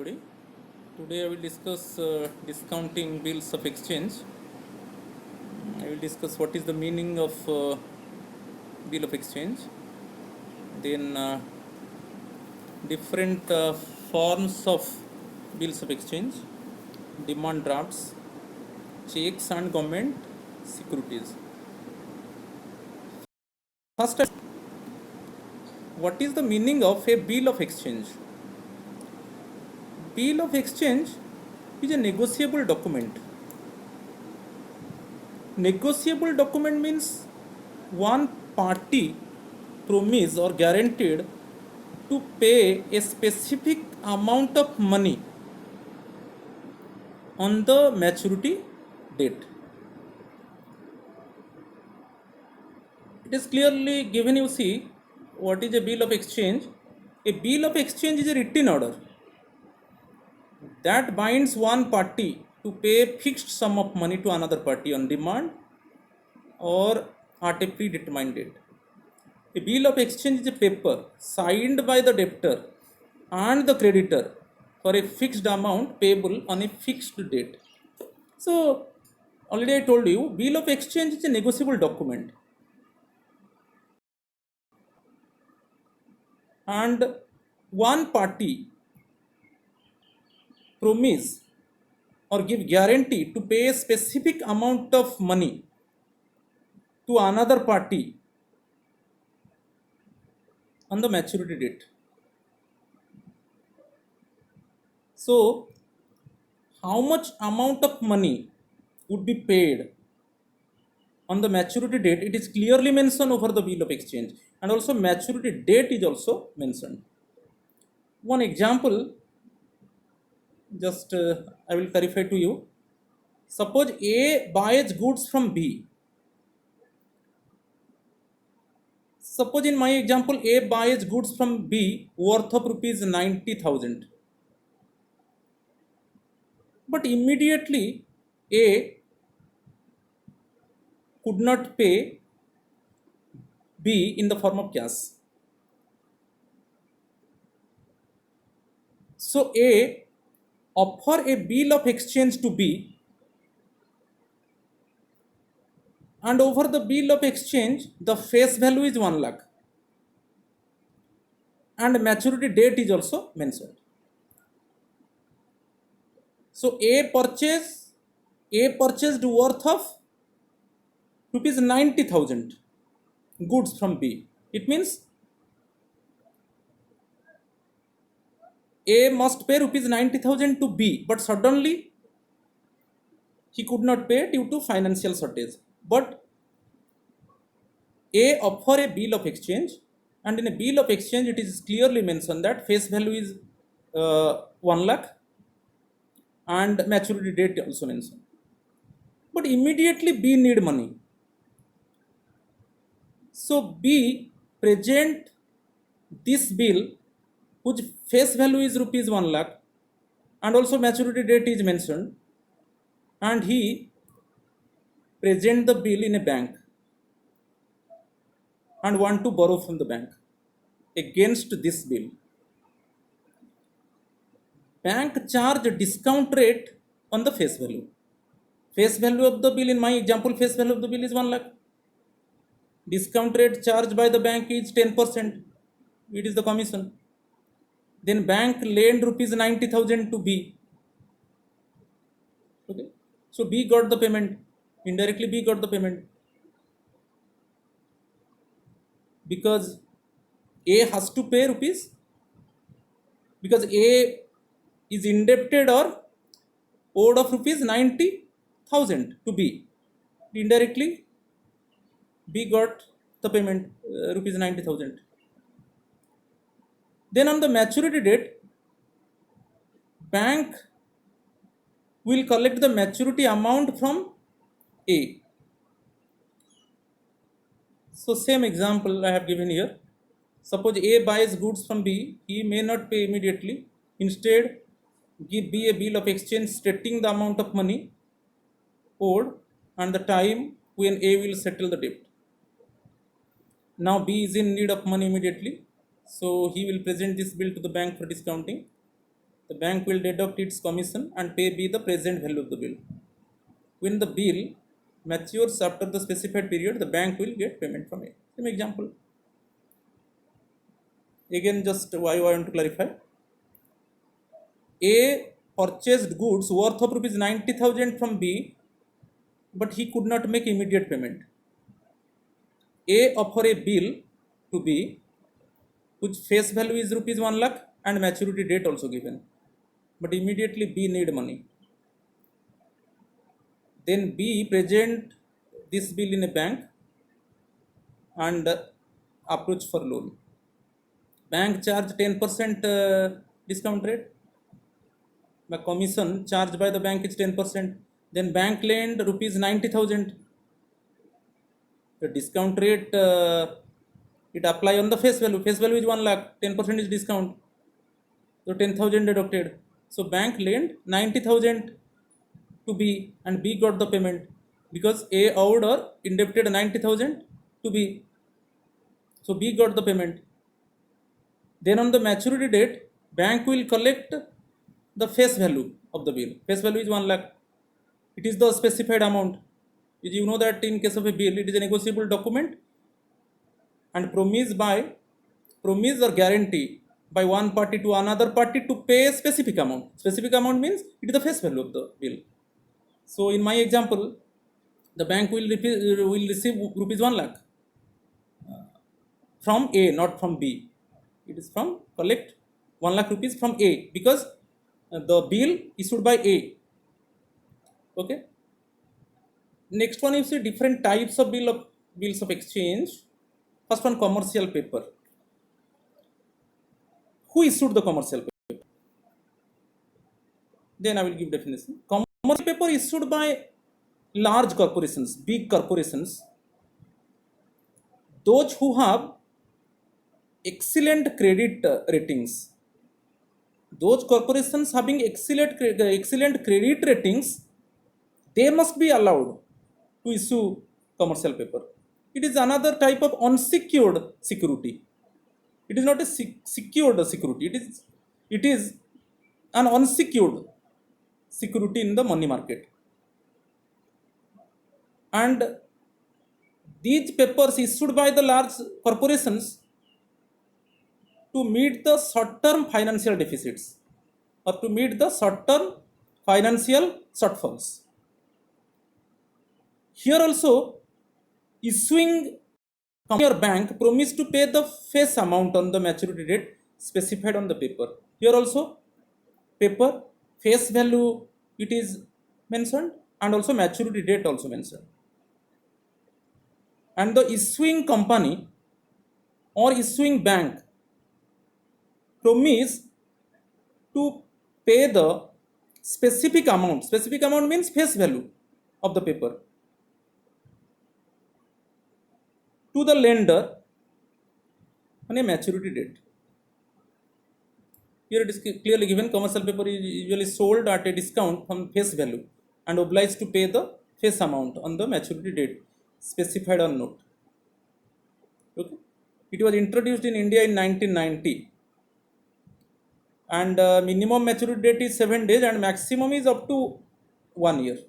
everybody. Today I will discuss discounting bills of exchange. I will discuss what is the meaning of bill of exchange, then different forms of bills of exchange, demand drafts, checks and government securities. First, what is the meaning of a bill of exchange? Bill of exchange is a negotiable document. Negotiable document means one party promised or guaranteed to pay a specific amount of money on the maturity date. It is clearly given, you see, what is a bill of exchange. A bill of exchange is a written order that binds one party to pay a fixed sum of money to another party on demand or at a predetermined date. A bill of exchange is a paper signed by the debtor and the creditor for a fixed amount payable on a fixed date. So, already I told you, bill of exchange is a negotiable document. And one party promise or give guarantee to pay a specific amount of money to another party on the maturity date. So, how much amount of money would be paid on the maturity date? It is clearly mentioned over the bill of exchange, and also maturity date is also mentioned. One example, just I will clarify to you. Suppose A buys goods from B. Suppose in my example, A buys goods from B worth of rupees 90,000. But immediately A could not pay B in the form of cash. So A offer a bill of exchange to B, and over the bill of exchange the face value is 1 lakh and maturity date is also mentioned. So A purchased worth of rupees 90,000 goods from B. It means A must pay rupees 90,000 to B, but suddenly he could not pay due to financial shortage. But A offer a bill of exchange, and in a bill of exchange it is clearly mentioned that face value is 1 lakh and maturity date also mentioned. But immediately B need money. So B present this bill whose face value is rupees 1 lakh and also maturity date is mentioned, and he present the bill in a bank and want to borrow from the bank against this bill. Bank charge discount rate on the face value. Face value of the bill, in my example, face value of the bill is 1 lakh. Discount rate charged by the bank is 10%. It is the commission. Then bank lend rupees 90,000 to B. Okay. So B got the payment. Indirectly B got the payment. Because A has to pay rupees. Because A is indebted or owed of rupees 90,000 to B. Indirectly B got the payment rupees 90,000. Then on the maturity date, bank will collect the maturity amount from A. So same example I have given here. Suppose A buys goods from B, he may not pay immediately. Instead, give B a bill of exchange stating the amount of money owed and the time when A will settle the debt. Now B is in need of money immediately, so he will present this bill to the bank for discounting. the bank will deduct its commission and pay B the present value of the bill. When the bill matures after the specified period, the bank will get payment from A. Same example. Again, just why I want to clarify. A purchased goods worth of rupees 90,000 from B, but he could not make immediate payment. A offer a bill to B, whose face value is rupees 1 lakh and maturity date also given, but immediately B need money. Then B present this bill in a bank and approach for loan. Bank charge 10% discount rate. The commission charged by the bank is 10%. Then bank lend rupees 90,000. The discount rate it apply on the face value. Face value is 1 lakh. 10% is discount. So 10,000 deducted. So bank lent 90,000 to B and B got the payment because A owed or indebted 90,000 to B. So B got the payment. Then on the maturity date, bank will collect the face value of the bill. Face value is 1 lakh. It is the specified amount. You know that in case of a bill, it is a negotiable document and promise or guarantee by one party to another party to pay a specific amount. Specific amount means it is the face value of the bill. So in my example, the bank will receive rupees 1 lakh from A, not from B. It is from collect 1 lakh rupees from A because the bill issued by A. Okay. Next one, you see different types of bills of exchange. First one, commercial paper. Who issued the commercial paper? Then I will give definition. Commercial paper issued by large corporations, big corporations, those who have excellent credit ratings. Those corporations having excellent credit ratings, they must be allowed to issue commercial paper. It is another type of unsecured security. It is not a secured security. It is an unsecured security in the money market. And these papers issued by the large corporations to meet the short-term financial deficits or to meet the short-term financial shortfalls. Here also, issuing company or bank promise to pay the face amount on the maturity date specified on the paper. Here also, paper face value it is mentioned and also maturity date also mentioned. And the issuing company or issuing bank promise to pay the specific amount. Specific amount means face value of the paper to the lender on a maturity date. Here it is clearly given commercial paper is usually sold at a discount from face value and obliged to pay the face amount on the maturity date specified on note. Okay. It was introduced in India in 1990 and minimum maturity date is 7 days and maximum is up to 1 year.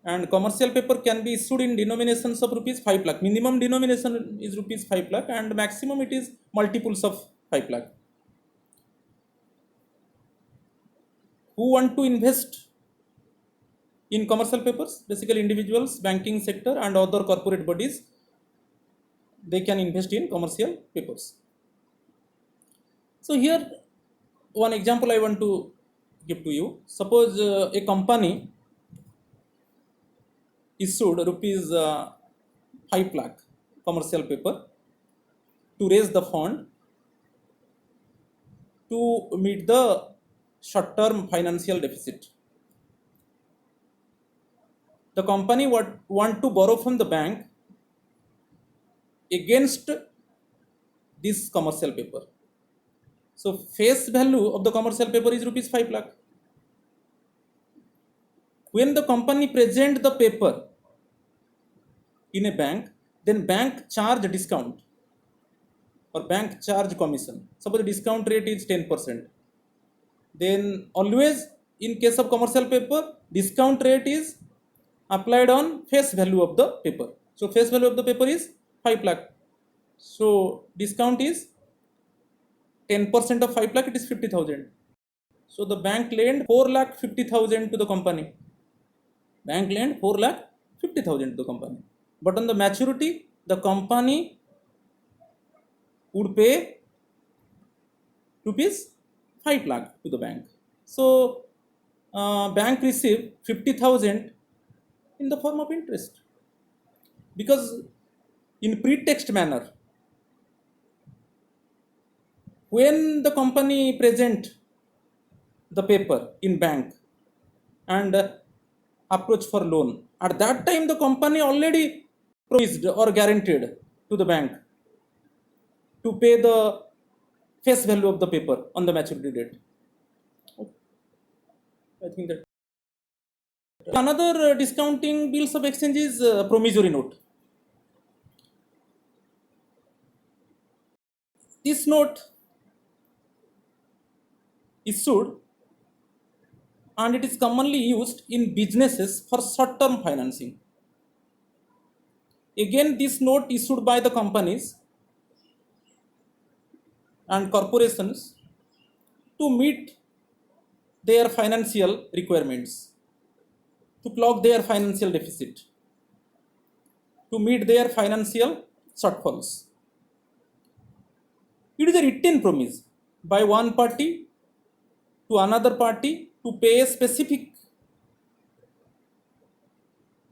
And commercial paper can be issued in denominations of rupees 5 lakh. Minimum denomination is rupees 5 lakh and maximum it is multiples of 5 lakh. Who want to invest in commercial papers? Basically individuals, banking sector and other corporate bodies, they can invest in commercial papers. So here one example I want to give to you. Suppose a company issued rupees 5 lakh commercial paper to raise the fund to meet the short-term financial deficit. The company want to borrow from the bank against this commercial paper. So face value of the commercial paper is rupees 5 lakh. When the company present the paper in a bank, then bank charge discount or bank charge commission. Suppose the discount rate is 10%. Then always in case of commercial paper, discount rate is applied on face value of the paper. So face value of the paper is 5 lakh. So discount is 10% of 5 lakh, it is 50,000. So the bank lent 4 lakh 50,000 to the company. Bank lent 4 lakh 50,000 to the company. But on the maturity, the company would pay rupees 5 lakh to the bank. So bank receive 50,000 in the form of interest, because in pretext manner, when the company present the paper in bank and approach for loan, at that time the company already promised or guaranteed to the bank to pay the face value of the paper on the maturity date. I think that another discounting bills of exchange is promissory note. This note issued and it is commonly used in businesses for short term financing. Again, this note issued by the companies and corporations to meet their financial requirements, to plug their financial deficit, to meet their financial shortfalls. It is a written promise by one party to another party to pay a specific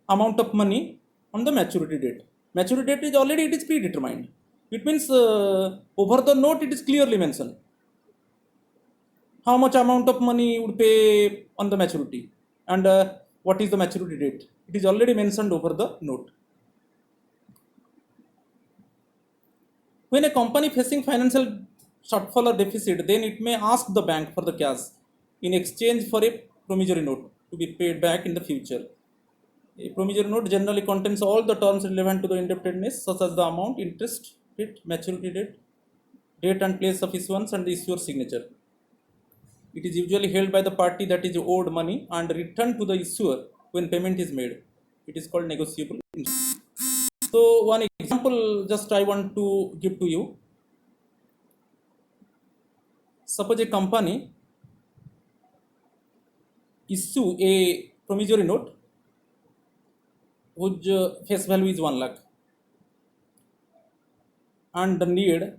amount of money on the maturity date. Maturity date is already, it is predetermined. It means over the note it is clearly mentioned how much amount of money you would pay on the maturity and what is the maturity date. It is already mentioned over the note. When a company facing financial shortfall or deficit, then it may ask the bank for the cash in exchange for a promissory note to be paid back in the future. A promissory note generally contains all the terms relevant to the indebtedness, such as the amount, interest rate, maturity date, date and place of issuance, and the issuer's signature. It is usually held by the party that is owed money and returned to the issuer when payment is made. It is called negotiable instrument. So one example just I want to give to you. Suppose a company issue a promissory note whose face value is 1 lakh and need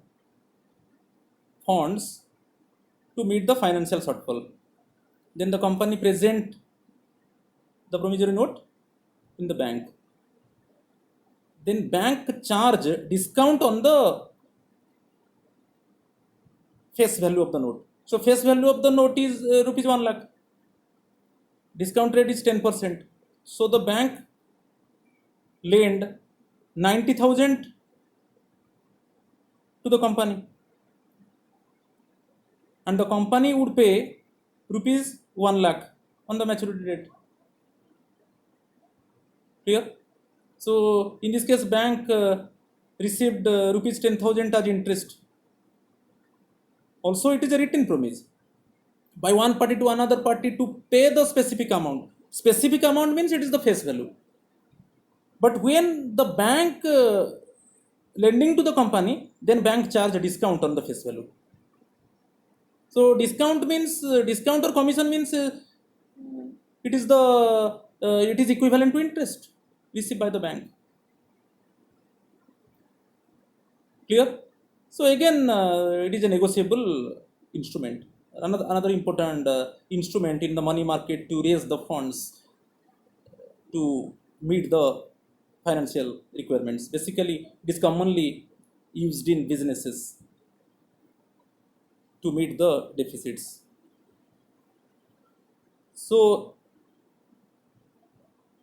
funds to meet the financial shortfall. Then the company present the promissory note in the bank. Then bank charge discount on the face value of the note. So face value of the note is rupees 1 lakh. Discount rate is 10%. So the bank lend 90,000 to the company, and the company would pay rupees 1 lakh on the maturity date. Clear? So in this case, bank received rupees 10,000 as interest. Also, it is a written promise by one party to another party to pay the specific amount. Specific amount means it is the face value. But when the bank lending to the company, then bank charge a discount on the face value. So discount means discount or commission means it is it is equivalent to interest received by the bank. Clear? So again, it is a negotiable instrument. Another important instrument in the money market to raise the funds to meet the financial requirements. Basically, it is commonly used in businesses to meet the deficits. So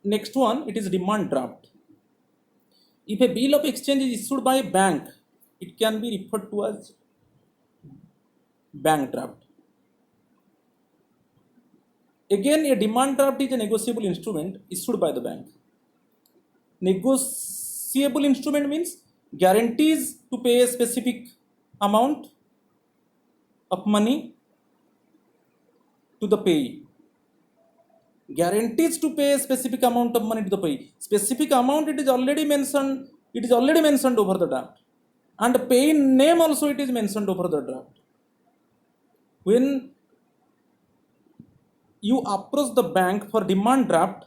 next one, it is demand draft. If a bill of exchange is issued by a bank, it can be referred to as bank draft. Again, a demand draft is a negotiable instrument issued by the bank. Negotiable instrument means guarantees to pay a specific amount of money to the payee. Guarantees to pay a specific amount of money to the payee. Specific amount it is already mentioned. It is already mentioned over the draft, and the payee name also it is mentioned over the draft. When you approach the bank for demand draft,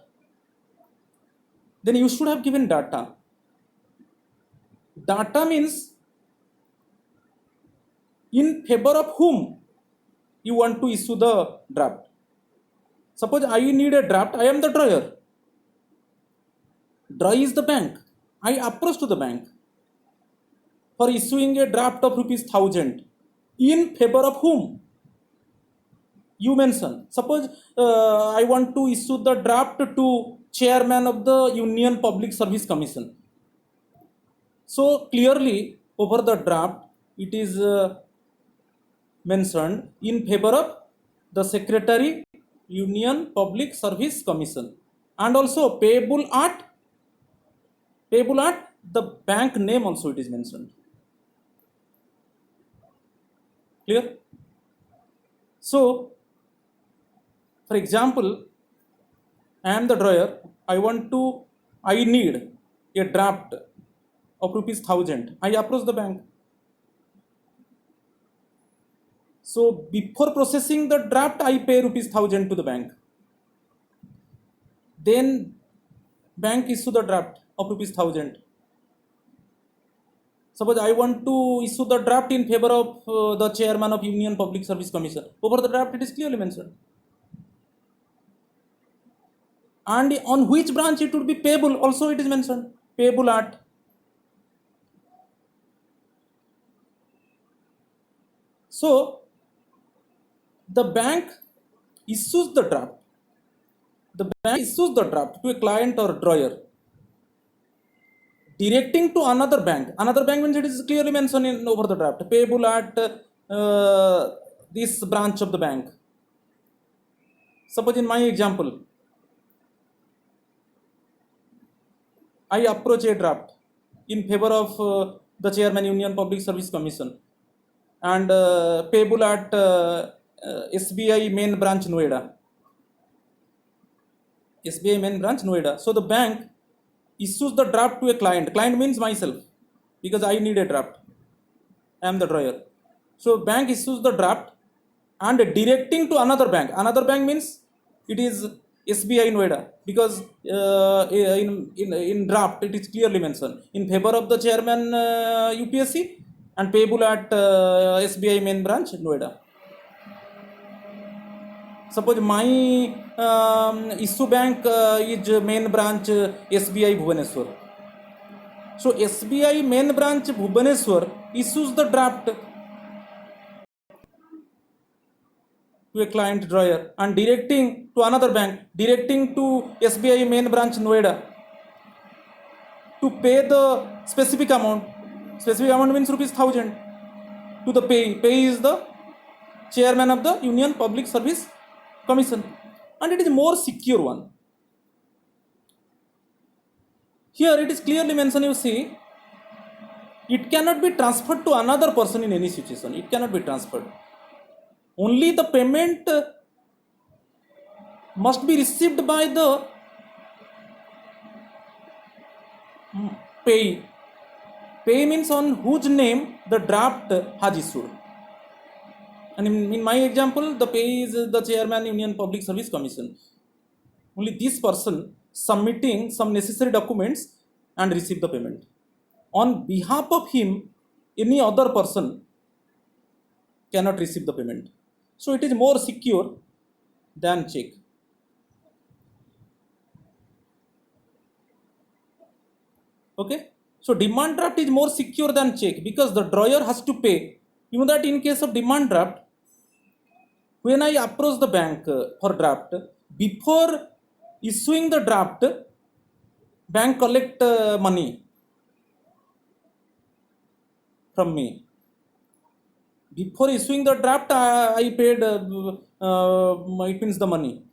then you should have given data. Data means in favor of whom you want to issue the draft. Suppose I need a draft, I am the drawer. Drawer is the bank. I approach to the bank for issuing a draft of ₹1,000 in favor of whom? You mention. Suppose I want to issue the draft to chairman of the Union Public Service Commission. So clearly over the draft it is mentioned in favor of the Secretary Union Public Service Commission, and also payable at the bank name also it is mentioned. Clear? So for example, I am the drawer, I need a draft of ₹1,000. I approach the bank. So before processing the draft, I pay ₹1,000 to the bank. Then bank issue the draft of ₹1,000. Suppose I want to issue the draft in favor of the chairman of Union Public Service Commission. Over the draft it is clearly mentioned. And on which branch it would be payable also it is mentioned. Payable at. So the bank issues the draft. The bank issues the draft to a client or drawer, directing to another bank. Another bank means it is clearly mentioned in over the draft. Payable at this branch of the bank. Suppose in my example, I approach a draft in favor of the chairman Union Public Service Commission, and payable at SBI main branch Noida. SBI main branch Noida. So the bank issues the draft to a client. Client means myself, because I need a draft. I am the drawer. So bank issues the draft and directing to another bank. Another bank means it is SBI Noida, because in draft it is clearly mentioned in favor of the chairman UPSC and payable at SBI main branch Noida. Suppose my issue bank is main branch SBI Bhubaneswar. So SBI main branch Bhubaneswar issues the draft to a client drawer and directing to another bank, directing to SBI main branch Noida to pay the specific amount. Specific amount means ₹1,000 to the pay. Pay is the chairman of the Union Public Service Commission, and it is more secure one. Here it is clearly mentioned, you see, it cannot be transferred to another person in any situation. It cannot be transferred. Only the payment must be received by the pay. Pay means on whose name the draft has issued. And in my example, the pay is the chairman Union Public Service Commission. Only this person submitting some necessary documents and receive the payment. On behalf of him, any other person cannot receive the payment. So it is more secure than check. Okay. So demand draft is more secure than check, because the drawer has to pay. You know that in case of demand draft, when I approach the bank for draft, before issuing the draft, bank collect money from me. Before issuing the draft, I paid it means the money,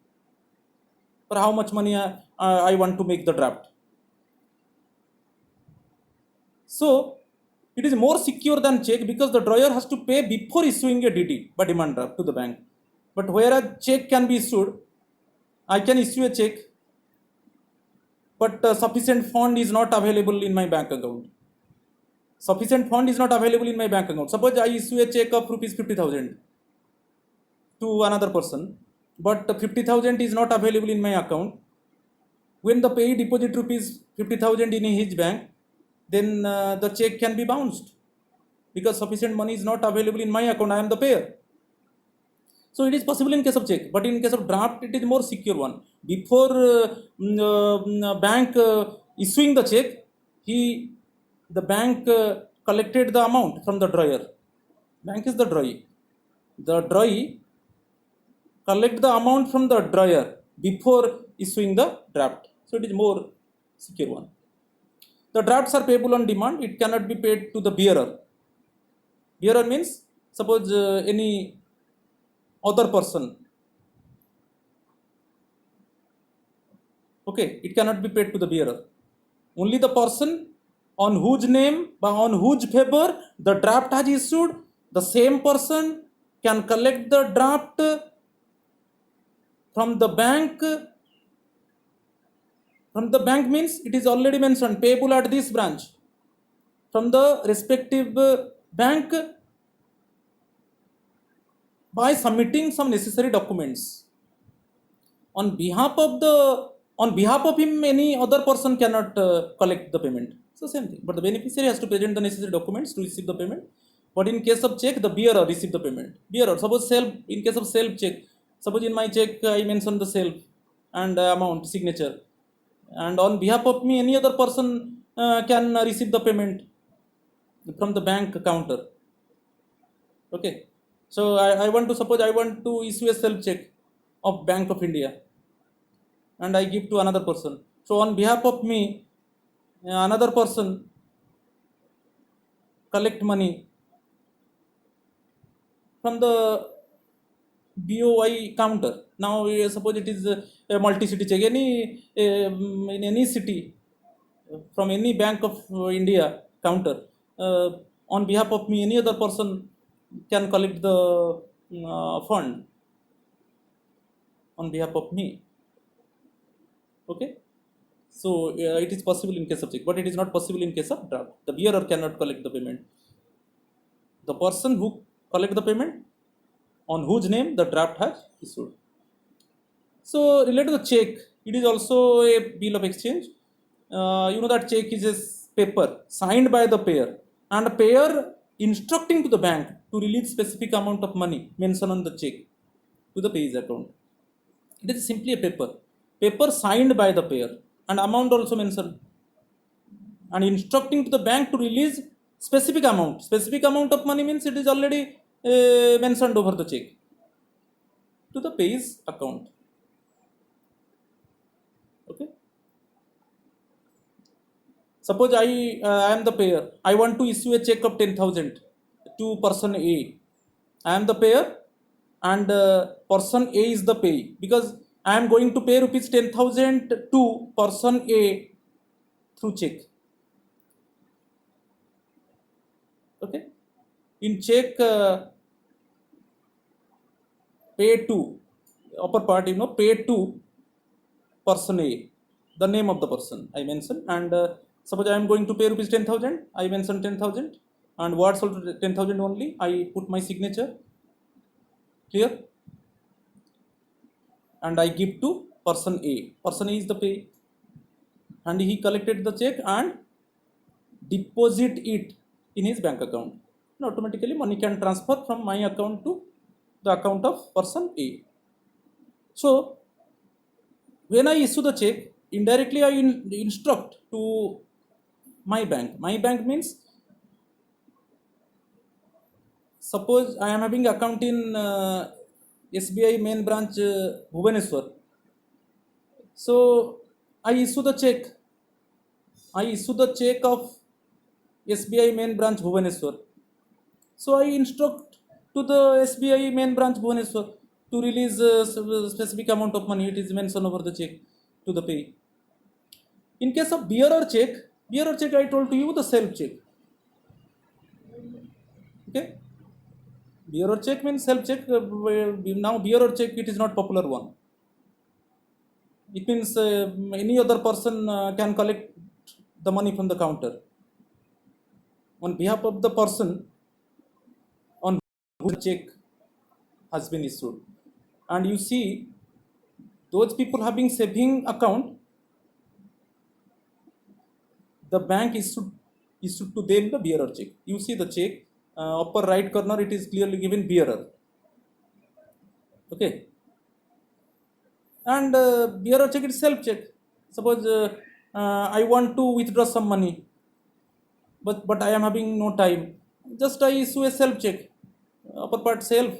for how much money I want to make the draft. So it is more secure than check, because the drawer has to pay before issuing a DD by demand draft to the bank. But where a check can be issued, I can issue a check, but sufficient fund is not available in my bank account. Sufficient fund is not available in my bank account. Suppose I issue a check of rupees 50,000 to another person, but 50,000 is not available in my account. When the payee deposit rupees 50,000 in his bank, then the check can be bounced because sufficient money is not available in my account. I am the payer. So it is possible in case of check, but in case of draft, it is more secure one. Before bank issuing the check, the bank collected the amount from the drawer. Bank is the drawee. The drawee collect the amount from the drawer before issuing the draft. So it is more secure one. The drafts are payable on demand. It cannot be paid to the bearer. Bearer means suppose any other person. Okay, it cannot be paid to the bearer. Only the person on whose name, on whose favor the draft has issued, the same person can collect the draft from the bank. From the bank means it is already mentioned payable at this branch. From the respective bank by submitting some necessary documents. On behalf of him, any other person cannot collect the payment. So same thing. But the beneficiary has to present the necessary documents to receive the payment. But in case of check, the bearer receive the payment. Bearer, suppose in case of self check, suppose in my check I mention the self and amount, signature. And on behalf of me, any other person can receive the payment from the bank counter. Okay. So I want to issue a self check of Bank of India and I give to another person. So on behalf of me, another person collect money from the BOI counter. Now suppose it is a multi-city check. In any city from any Bank of India counter, on behalf of me, any other person can collect the fund on behalf of me. Okay. So it is possible in case of check, but it is not possible in case of draft. The bearer cannot collect the payment. The person who collect the payment on whose name the draft has issued. So related to the check, it is also a bill of exchange. You know that check is a paper signed by the payer and a payer instructing to the bank to release specific amount of money mentioned on the check to the payer's account. It is simply a paper signed by the payer and amount also mentioned and instructing to the bank to release specific amount. Specific amount of money means it is already mentioned over the check to the payer's account. Okay. Suppose I am the payer. I want to issue a check of 10,000 to person A. I am the payer and person A is the payee because I am going to pay rupees 10,000 to person A through check. Okay. In check, pay to upper part, pay to person A, the name of the person I mentioned, and suppose I am going to pay rupees 10,000. I mention 10,000 and words also 10,000 only. I put my signature here and I give to person A. Person A is the pay, and he collected the check and deposit it in his bank account. And automatically money can transfer from my account to the account of person A. So when I issue the check, indirectly I instruct to my bank. My bank means suppose I am having account in SBI main branch Bhubaneswar. So I issue the check. I issue the check of SBI main branch Bhubaneswar. So I instruct to the SBI main branch Bhubaneswar to release a specific amount of money. It is mentioned over the check to the pay. In case of bearer check I told to you the self check. Okay. Bearer check means self check. Now bearer check, it is not popular one. It means any other person can collect the money from the counter on behalf of the person on whose check has been issued. And you see, those people having saving account, the bank issued to them the bearer check. You see the check, upper right corner, it is clearly given bearer. Okay. And bearer check is self check. Suppose I want to withdraw some money, but I am having no time. Just I issue a self check. Upper part self,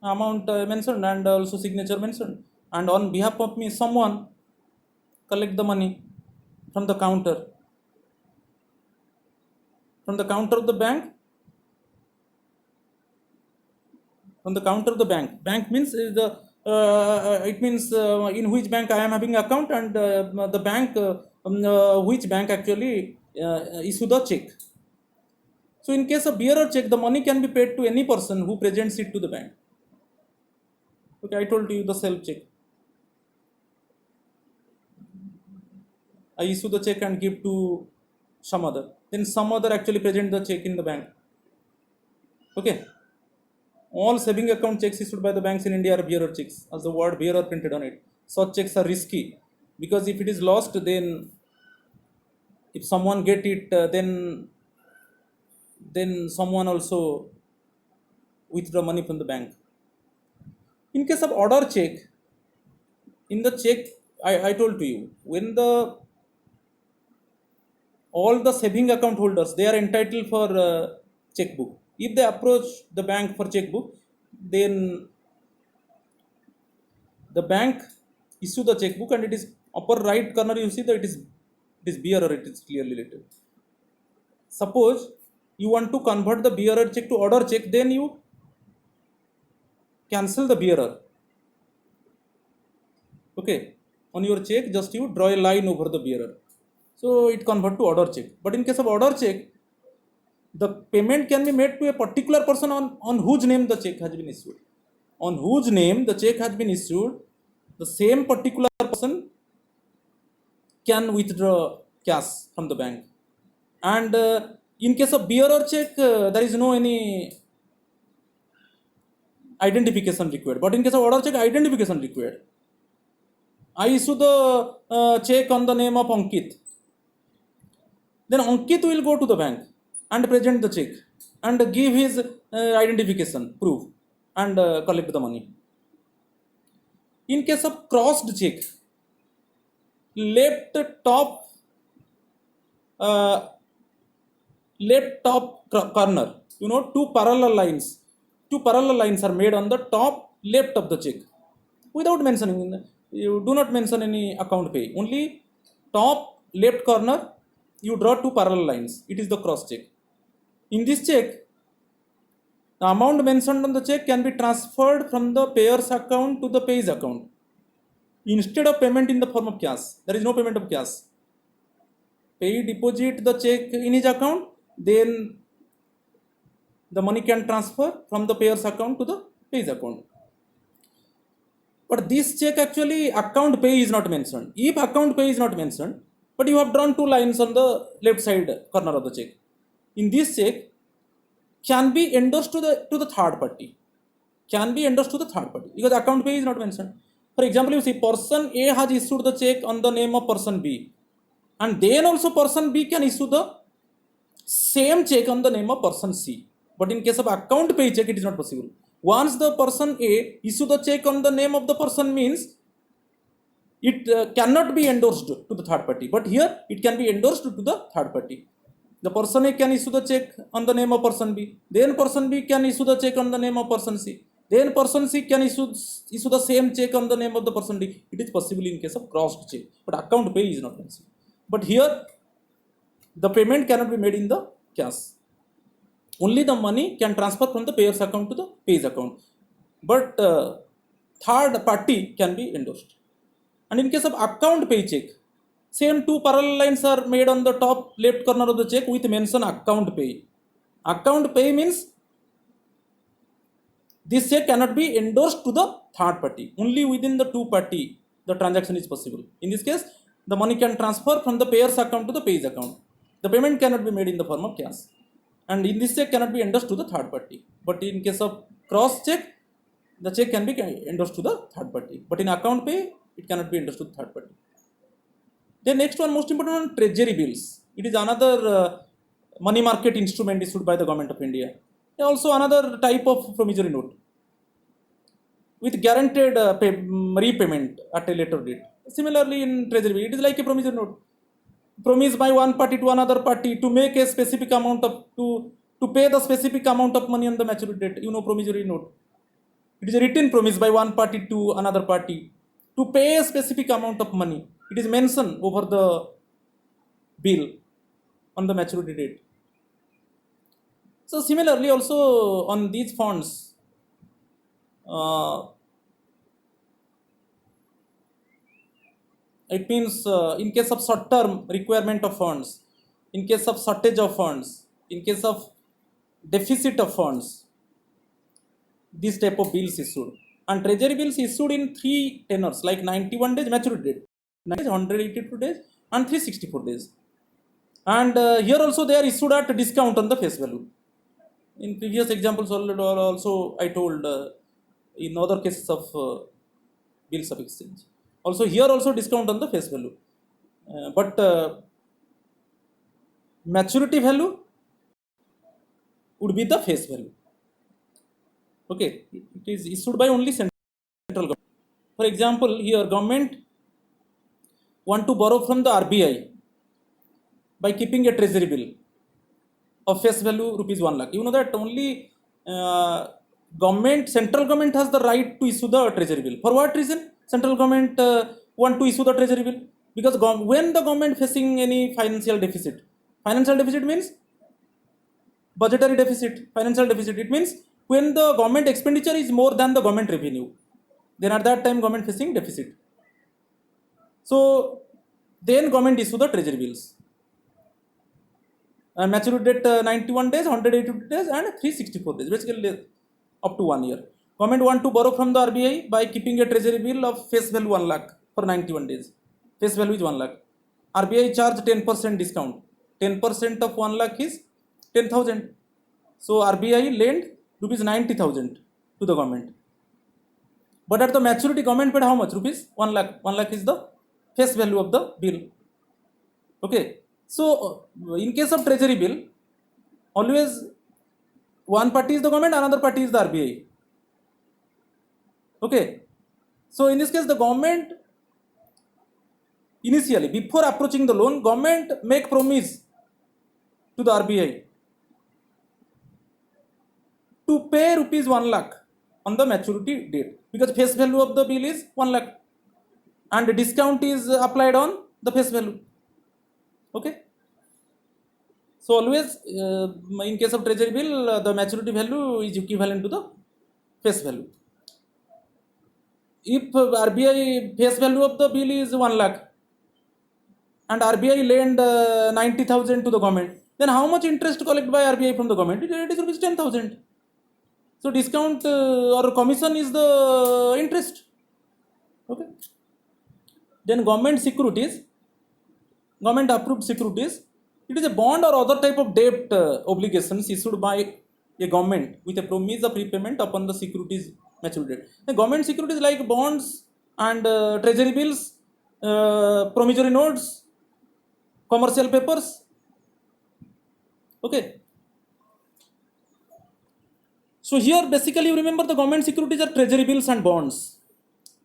amount mentioned, and also signature mentioned. And on behalf of me, someone collect the money from the counter. From the counter of the bank. From the counter of the bank. Bank means the it means in which bank I am having account, and the bank which bank actually issue the check. So in case of bearer check, the money can be paid to any person who presents it to the bank. Okay, I told you the self check. I issue the check and give to some other. Then some other actually present the check in the bank. Okay. All saving account checks issued by the banks in India are bearer checks, as the word bearer printed on it. Such checks are risky because if it is lost, then if someone get it, then someone also withdraw money from the bank. In case of order check, in the check, I told to you, when the all the saving account holders, they are entitled for checkbook. If they approach the bank for checkbook, then the bank issue the checkbook, and it is upper right corner, you see that it is bearer, it is clearly written. Suppose you want to convert the bearer check to order check, then you cancel the bearer. Okay, on your check, just you draw a line over the bearer, so it convert to order check. But in case of order check, the payment can be made to a particular person on whose name the check has been issued. On whose name the check has been issued, the same particular person can withdraw cash from the bank. And in case of bearer check, there is no any identification required. But in case of order check, identification required. I issue the check on the name of Ankit. Then Ankit will go to the bank and present the check and give his identification proof and collect the money. In case of crossed check, left top corner, two parallel lines are made on the top left of the check without mentioning. You do not mention any account pay, only top left corner you draw two parallel lines. It is the cross check. In this check, the amount mentioned on the check can be transferred from the payer's account to the pay's account instead of payment in the form of cash. There is no payment of cash. Pay deposit the check in his account, then the money can transfer from the payer's account to the pay's account. But this check actually account pay is not mentioned. If account pay is not mentioned, but you have drawn two lines on the left side corner of the check, in this check can be endorsed to the third party. Can be endorsed to the third party because account pay is not mentioned. For example, you see person A has issued the check on the name of person B, and then also person B can issue the same check on the name of person C. But in case of account pay check, it is not possible. Once the person A issue the check on the name of the person, means it cannot be endorsed to the third party. But here it can be endorsed to the third party. The person A can issue the check on the name of person B. Then person B can issue the check on the name of person C. Then person C can issue the same check on the name of the person D. It is possible in case of crossed check. But account pay is not mentioned. But here the payment cannot be made in the cash. Only the money can transfer from the payer's account to the pay's account. But third party can be endorsed. And in case of account pay check, same two parallel lines are made on the top left corner of the check with mention account pay. Account pay means, this check cannot be endorsed to the third party. Only within the two party the transaction is possible. In this case, the money can transfer from the payer's account to the payer's account. The payment cannot be made in the form of cash, and in this check cannot be endorsed to the third party. But in case of cross check, the check can be endorsed to the third party. But in account pay, it cannot be endorsed to the third party. The next one, most important one, treasury bills. It is another money market instrument issued by the government of India. Also another type of promissory note with guaranteed repayment at a later date. Similarly, in treasury bill, it is like a promissory note, promised by one party to another party to make a specific amount of to pay the specific amount of money on the maturity date. You know, promissory note. It is a written promise by one party to another party to pay a specific amount of money. It is mentioned over the bill on the maturity date. So similarly, also on these funds, it means in case of short term requirement of funds, in case of shortage of funds, in case of deficit of funds, this type of bills issued. And treasury bills issued in 3 tenors, like 91 days maturity date, 182 days and 364 days. And here also they are issued at discount on the face value. In previous examples also I told in other cases of bills of exchange. Also here also discount on the face value. But maturity value would be the face value. Okay, it is issued by only central government. For example, here government want to borrow from the RBI by keeping a treasury bill of face value rupees 1 lakh. You know that only central government has the right to issue the treasury bill. For what reason central government want to issue the treasury bill? Because when the government facing any financial deficit means budgetary deficit, financial deficit, it means when the government expenditure is more than the government revenue, then at that time government facing deficit. So then government issue the treasury bills. Maturity date 91 days, 182 days and 364 days, basically up to 1 year. Government want to borrow from the RBI by keeping a treasury bill of face value 1 lakh for 91 days. Face value is 1 lakh. RBI charge 10% discount. 10% of 1 lakh is 10,000. So RBI lend rupees 90,000 to the government. But at the maturity, government paid how much? Rupees 1 lakh. 1 lakh is the face value of the bill. Okay. So in case of treasury bill, always one party is the government, another party is the RBI. Okay. So in this case, the government initially, before approaching the loan, government make promise to the RBI to pay rupees 1 lakh on the maturity date, because face value of the bill is 1 lakh and the discount is applied on the face value. Okay. So always in case of treasury bill, the maturity value is equivalent to the face value. If RBI face value of the bill is 1 lakh and RBI lend 90,000 to the government, then how much interest collected by RBI from the government? It is rupees 10,000. So discount or commission is the interest. Okay. Then government securities, government approved securities, it is a bond or other type of debt obligations issued by a government with a promise of repayment upon the securities maturity date. The government securities like bonds and treasury bills, promissory notes, commercial papers. Okay. So here basically you remember the government securities are treasury bills and bonds.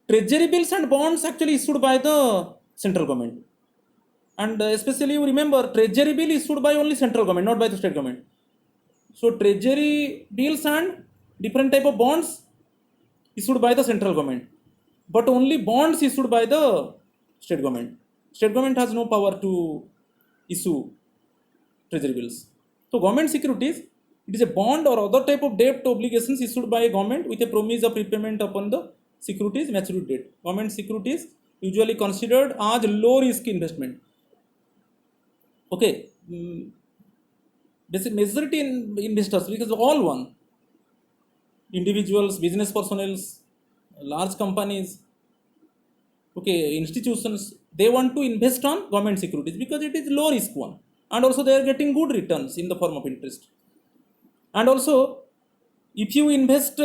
Treasury bills and bonds actually issued by the central government. And especially you remember treasury bill issued by only central government, not by the state government. So treasury bills and different type of bonds issued by the central government, but only bonds issued by the state government. State government has no power to issue treasury bills. So government securities, it is a bond or other type of debt obligations issued by a government with a promise of repayment upon the securities maturity date. Government securities usually considered as low risk investment. Okay. Basic majority in investors, because all one, individuals, business personnel, large companies, okay, institutions, they want to invest on government securities because it is low risk one, and also they are getting good returns in the form of interest. And also, if you invest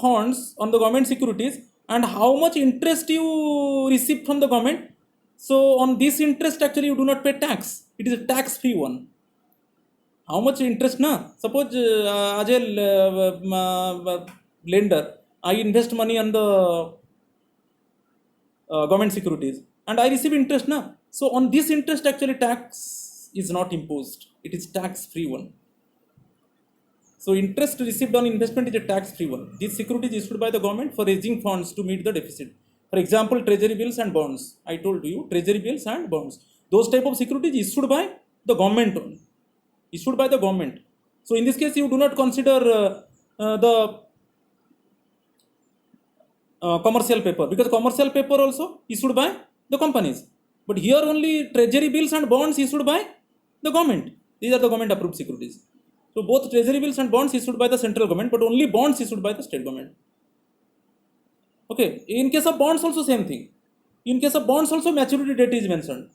funds on the government securities, and how much interest you receive from the government, so on this interest actually you do not pay tax, it is a tax free one. How much interest na, suppose as a lender, I invest money on the government securities and I receive interest na, so on this interest actually tax is not imposed, it is tax free one. So interest received on investment is a tax free one. These securities issued by the government for raising funds to meet the deficit. For example, treasury bills and bonds. I told you, treasury bills and bonds, those type of securities issued by the government only, issued by the government. So in this case you do not consider the commercial paper, because commercial paper also issued by the companies, but here only treasury bills and bonds issued by the government. These are the government approved securities. So both treasury bills and bonds issued by the central government, but only bonds issued by the state government. Okay, in case of bonds also same thing. In case of bonds also maturity date is mentioned.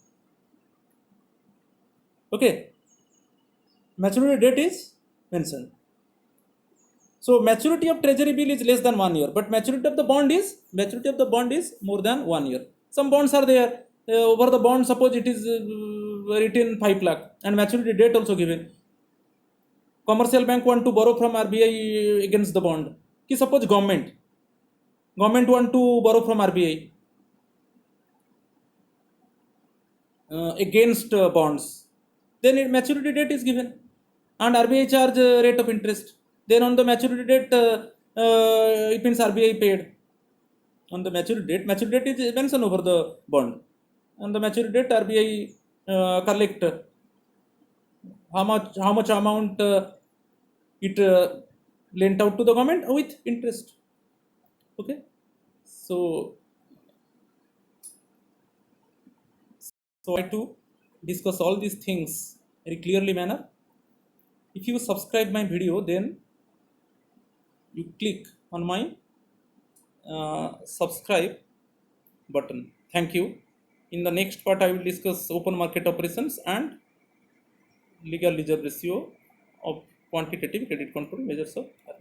Okay, maturity date is mentioned. So maturity of treasury bill is less than 1 year, but maturity of the bond is more than 1 year. Some bonds are there, over the bond suppose it is written 5 lakh and maturity date also given. Commercial bank want to borrow from RBI against the bond. Ki suppose government want to borrow from RBI against bonds, then maturity date is given and RBI charge rate of interest. Then on the maturity date, it means RBI paid on the maturity date. Maturity date is mentioned over the bond. On the maturity date, RBI collect how much amount it lent out to the government with interest. Okay, so I to discuss all these things very clearly manner. If you subscribe my video, then you click on my subscribe button. Thank you. In the next part I will discuss open market operations and legal reserve ratio of quantitative credit control measures of